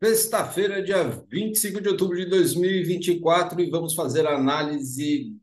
Sexta-feira, dia 25 de outubro de 2024, e vamos fazer a análise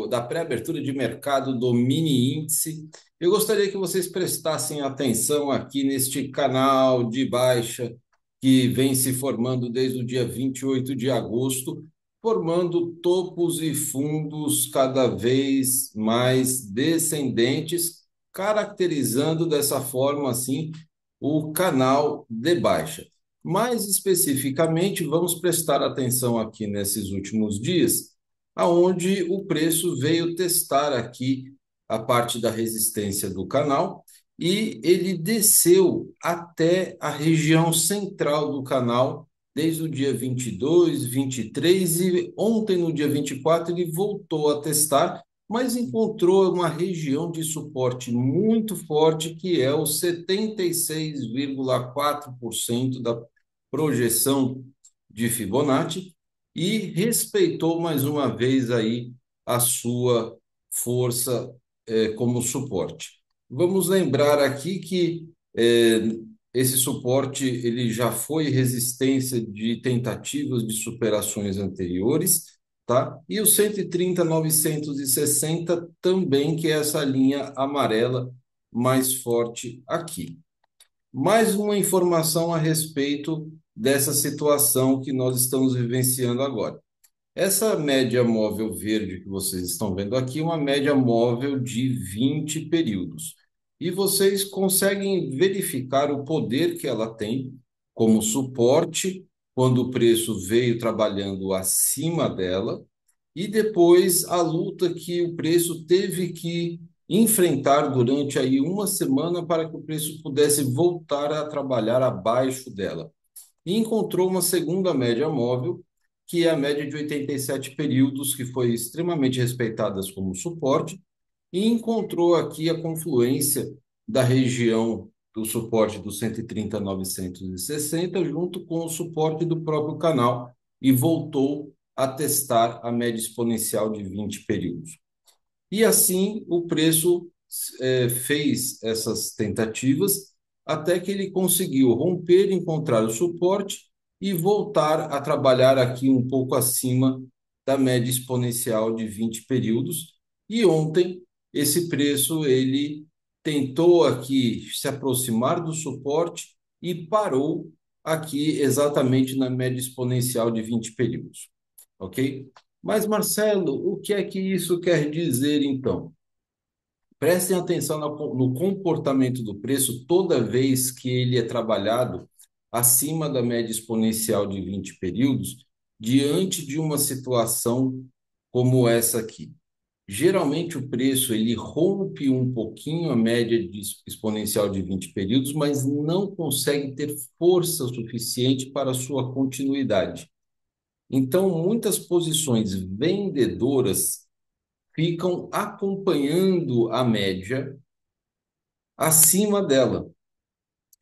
da pré-abertura de mercado do mini índice. Eu gostaria que vocês prestassem atenção aqui neste canal de baixa que vem se formando desde o dia 28 de agosto, formando topos e fundos cada vez mais descendentes, caracterizando dessa forma assim o canal de baixa. Mais especificamente, vamos prestar atenção aqui nesses últimos dias, aonde o preço veio testar aqui a parte da resistência do canal e ele desceu até a região central do canal desde o dia 22, 23 e ontem no dia 24 ele voltou a testar, mas encontrou uma região de suporte muito forte que é o 76,4% da projeção de Fibonacci e respeitou mais uma vez aí a sua força como suporte. Vamos lembrar aqui que esse suporte ele já foi resistência de tentativas de superações anteriores, tá? E o 130.960 também, que é essa linha amarela mais forte aqui. Mais uma informação a respeito dessa situação que nós estamos vivenciando agora. Essa média móvel verde que vocês estão vendo aqui é uma média móvel de 20 períodos. E vocês conseguem verificar o poder que ela tem como suporte quando o preço veio trabalhando acima dela e depois a luta que o preço teve que enfrentar durante aí uma semana para que o preço pudesse voltar a trabalhar abaixo dela. E encontrou uma segunda média móvel, que é a média de 87 períodos, que foi extremamente respeitada como suporte, e encontrou aqui a confluência da região do suporte do 130.960 junto com o suporte do próprio canal e voltou a testar a média exponencial de 20 períodos. E assim o preço fez essas tentativas até que ele conseguiu romper, encontrar o suporte e voltar a trabalhar aqui um pouco acima da média exponencial de 20 períodos. E ontem esse preço ele tentou aqui se aproximar do suporte e parou aqui exatamente na média exponencial de 20 períodos, ok? Mas, Marcelo, o que é que isso quer dizer, então? Prestem atenção no comportamento do preço toda vez que ele é trabalhado acima da média exponencial de 20 períodos, diante de uma situação como essa aqui. Geralmente o preço ele rompe um pouquinho a média exponencial de 20 períodos, mas não consegue ter força suficiente para a sua continuidade. Então, muitas posições vendedoras ficam acompanhando a média acima dela,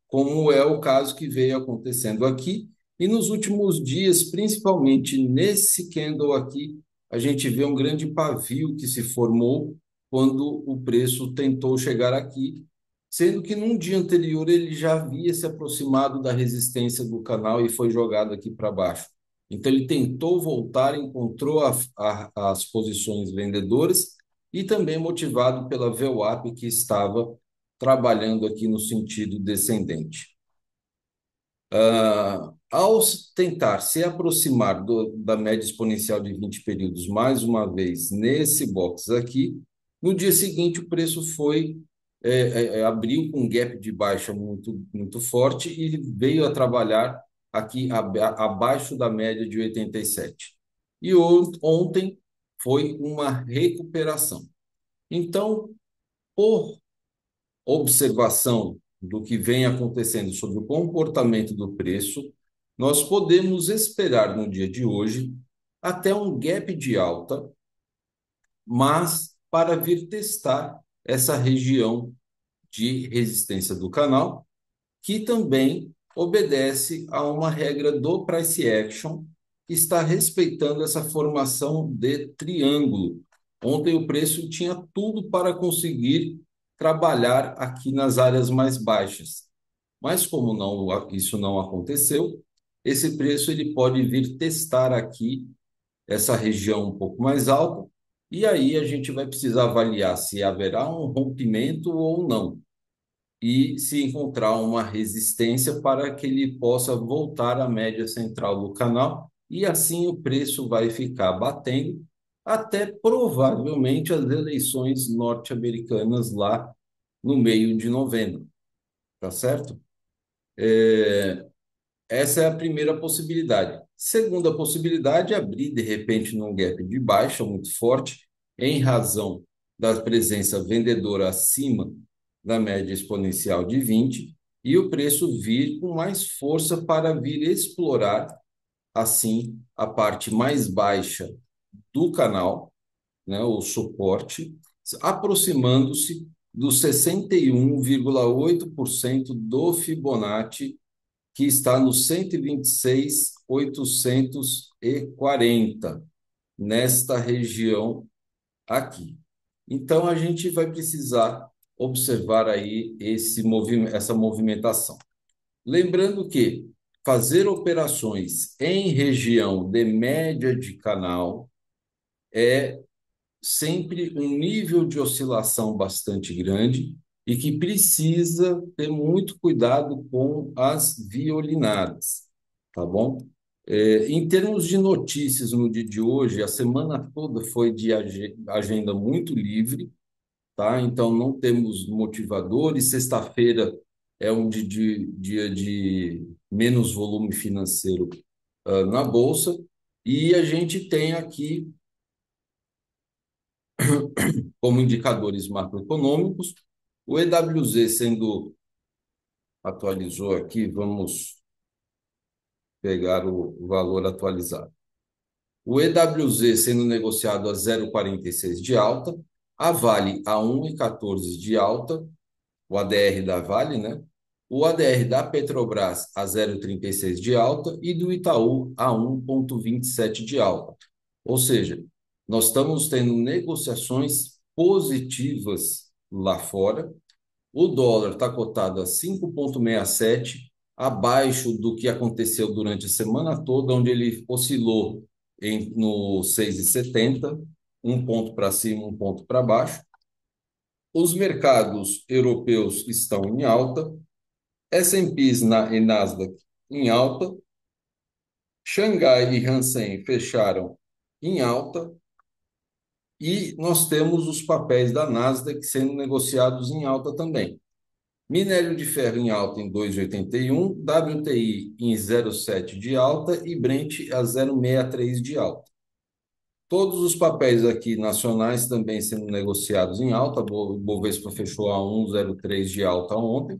como é o caso que veio acontecendo aqui. E nos últimos dias, principalmente nesse candle aqui, a gente vê um grande pavio que se formou quando o preço tentou chegar aqui, sendo que num dia anterior ele já havia se aproximado da resistência do canal e foi jogado aqui para baixo. Então ele tentou voltar, encontrou as posições vendedoras e também motivado pela VWAP que estava trabalhando aqui no sentido descendente. Ao tentar se aproximar da média exponencial de 20 períodos mais uma vez nesse box aqui, no dia seguinte o preço abriu com um gap de baixa muito forte e veio a trabalhar aqui abaixo da média de 87. E ontem foi uma recuperação. Então, por observação do que vem acontecendo sobre o comportamento do preço, nós podemos esperar no dia de hoje até um gap de alta, mas para vir testar essa região de resistência do canal, que também obedece a uma regra do price action, que está respeitando essa formação de triângulo. Ontem o preço tinha tudo para conseguir trabalhar aqui nas áreas mais baixas. Mas como isso não aconteceu, esse preço ele pode vir testar aqui essa região um pouco mais alta, e aí a gente vai precisar avaliar se haverá um rompimento ou não, e se encontrar uma resistência para que ele possa voltar à média central do canal, e assim o preço vai ficar batendo até provavelmente as eleições norte-americanas lá no meio de novembro, tá certo? Essa é a primeira possibilidade. Segunda possibilidade é abrir de repente num gap de baixa muito forte, em razão da presença vendedora acima da média exponencial de 20, e o preço vir com mais força para vir explorar, assim, a parte mais baixa do canal, né, o suporte, aproximando-se dos 61,8% do Fibonacci, que está no 126.840, nesta região aqui. Então, a gente vai precisar observar aí essa movimentação. Lembrando que fazer operações em região de média de canal é sempre um nível de oscilação bastante grande e que precisa ter muito cuidado com as violinadas, tá bom? Em termos de notícias no dia de hoje, a semana toda foi de agenda muito livre, tá? Então não temos motivadores. Sexta-feira é um dia de menos volume financeiro na bolsa, e a gente tem aqui como indicadores macroeconômicos o EWZ sendo atualizou aqui, vamos pegar o valor atualizado. O EWZ sendo negociado a 0,46 de alta, a Vale a 1,14 de alta, o ADR da Vale, né? O ADR da Petrobras a 0,36 de alta e do Itaú a 1,27 de alta. Ou seja, nós estamos tendo negociações positivas lá fora. O dólar está cotado a 5,67, abaixo do que aconteceu durante a semana toda, onde ele oscilou no 6,70, um ponto para cima, um ponto para baixo. Os mercados europeus estão em alta, S&Ps e Nasdaq em alta, Xangai e Hansen fecharam em alta, e nós temos os papéis da Nasdaq sendo negociados em alta também. Minério de ferro em alta em 2,81, WTI em 0,7 de alta e Brent a 0,63 de alta. Todos os papéis aqui nacionais também sendo negociados em alta. O Bovespa fechou a 1,03 de alta ontem.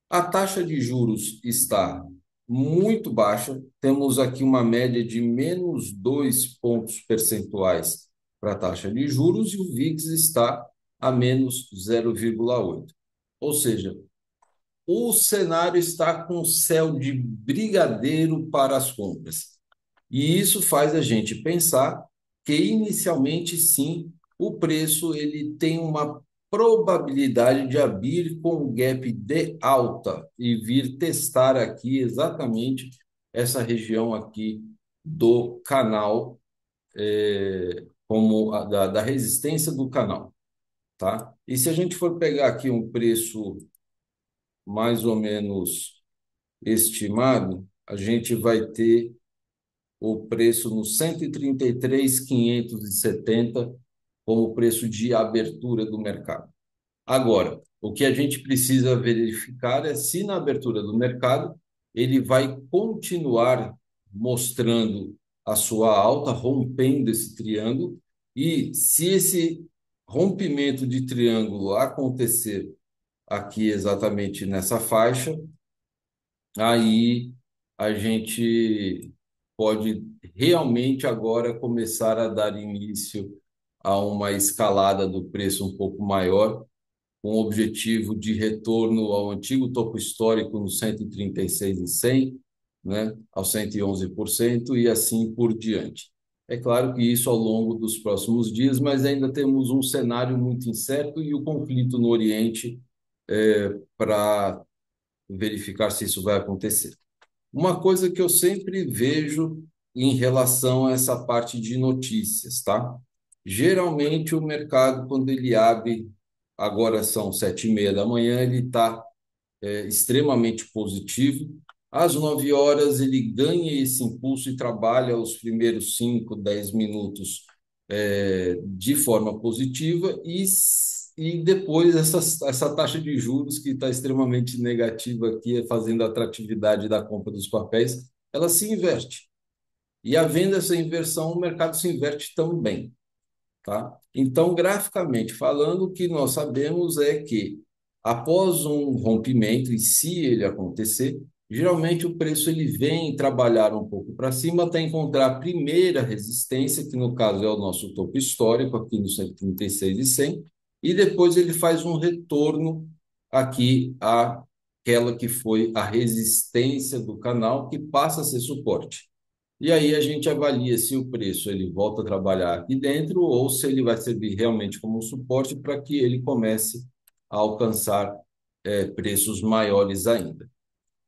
A taxa de juros está muito baixa. Temos aqui uma média de menos 2 pontos percentuais para a taxa de juros e o VIX está a menos 0,8. Ou seja, o cenário está com céu de brigadeiro para as compras. E isso faz a gente pensar que, inicialmente, sim, o preço ele tem uma probabilidade de abrir com um gap de alta e vir testar aqui exatamente essa região aqui do canal, como da resistência do canal, tá? E se a gente for pegar aqui um preço mais ou menos estimado, a gente vai ter o preço no 133.570 como preço de abertura do mercado. Agora, o que a gente precisa verificar é se na abertura do mercado ele vai continuar mostrando a sua alta, rompendo esse triângulo, e se esse rompimento de triângulo acontecer aqui exatamente nessa faixa, aí a gente pode realmente agora começar a dar início a uma escalada do preço um pouco maior, com o objetivo de retorno ao antigo topo histórico no 136.100, né, ao 111% e assim por diante. É claro que isso ao longo dos próximos dias, mas ainda temos um cenário muito incerto e o conflito no Oriente para verificar se isso vai acontecer. Uma coisa que eu sempre vejo em relação a essa parte de notícias, tá? Geralmente o mercado, quando ele abre, agora são 7h30 da manhã, ele está extremamente positivo. Às 9 horas, ele ganha esse impulso e trabalha os primeiros 5, 10 minutos de forma positiva e depois essa taxa de juros que está extremamente negativa aqui, fazendo a atratividade da compra dos papéis, ela se inverte. E havendo essa inversão, o mercado se inverte também. Tá? Então, graficamente falando, o que nós sabemos é que após um rompimento, e se ele acontecer, geralmente o preço ele vem trabalhar um pouco para cima até encontrar a primeira resistência, que no caso é o nosso topo histórico, aqui no 136,100, e depois ele faz um retorno aqui àquela que foi a resistência do canal, que passa a ser suporte. E aí a gente avalia se o preço ele volta a trabalhar aqui dentro ou se ele vai servir realmente como um suporte para que ele comece a alcançar preços maiores ainda.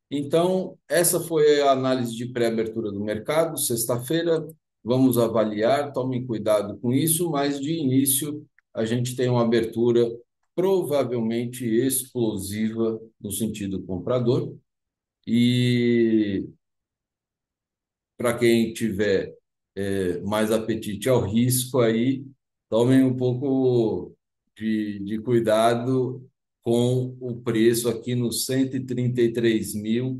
Então, essa foi a análise de pré-abertura do mercado. Sexta-feira, vamos avaliar, tomem cuidado com isso, mas de início a gente tem uma abertura provavelmente explosiva no sentido comprador. E para quem tiver mais apetite ao risco aí, tomem um pouco de cuidado com o preço aqui nos 133.450,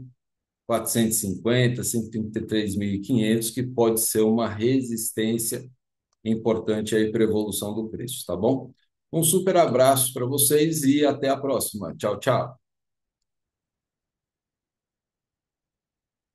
133.500, que pode ser uma resistência importante aí para a evolução do preço, tá bom? Um super abraço para vocês e até a próxima. Tchau, tchau.